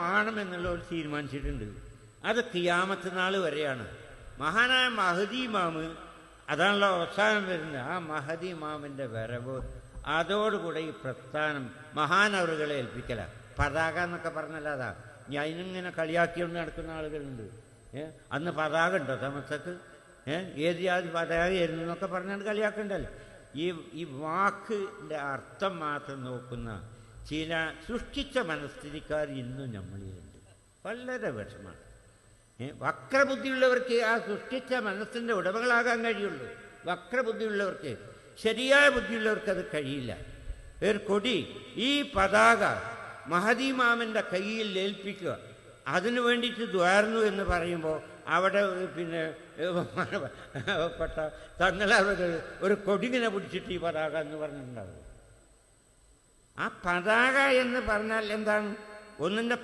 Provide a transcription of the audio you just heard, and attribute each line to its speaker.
Speaker 1: വേണമെന്നുള്ളവർ തീരുമാനിച്ചിട്ടുണ്ട്. അത് ഖിയാമത്ത് നാൾ വരെയാണ്. മഹാനായ മഹദി ഇമാമ് അതാണല്ലോ അവസാനം വരുന്നത്. ആ മഹദി ഇമാമിൻ്റെ വരവ് അതോടുകൂടെ ഈ പ്രസ്ഥാനം മഹാനവറുകളെ ഏൽപ്പിക്കല. പതാക എന്നൊക്കെ പറഞ്ഞല്ല അതാ. ഞാൻ അതിനിങ്ങനെ കളിയാക്കിക്കൊണ്ട് നടക്കുന്ന ആളുകളുണ്ട്. അന്ന് പതാക ഉണ്ടോ സമസ്തക്ക്? ഏത് ജാതി പതാകയായിരുന്നു എന്നൊക്കെ പറഞ്ഞാൽ കളിയാക്കണ്ടല്ലോ. ഈ വാക്കിൻ്റെ അർത്ഥം മാത്രം നോക്കുന്ന ചില സൃഷ്ടിച്ച മനസ്ഥിതിക്കാർ ഇന്നും നമ്മളിലുണ്ട്. വളരെ വിഷമാണ്. വക്രബുദ്ധിയുള്ളവർക്ക് ആ സൃഷ്ടിച്ച മനസ്സിൻ്റെ ഉടമകളാകാൻ കഴിയുള്ളൂ. വക്രബുദ്ധിയുള്ളവർക്ക്, ശരിയായ ബുദ്ധിയുള്ളവർക്ക് അത് കഴിയില്ല. ഒരു കൊടി, ഈ പതാക മഹദി ഇമാമിൻ്റെ കയ്യിൽ ഏൽപ്പിക്കുക, അതിനു വേണ്ടിയിട്ട് ദ്വാരുന്നു എന്ന് പറയുമ്പോൾ അവിടെ പിന്നെ പെട്ട തങ്ങളവർ ഒരു കൊടിങ്ങനെ പിടിച്ചിട്ട് ഈ പതാക എന്ന് പറഞ്ഞിട്ടുണ്ടാവും. ആ പതാക എന്ന് പറഞ്ഞാൽ എന്താണ്? ഒന്നിൻ്റെ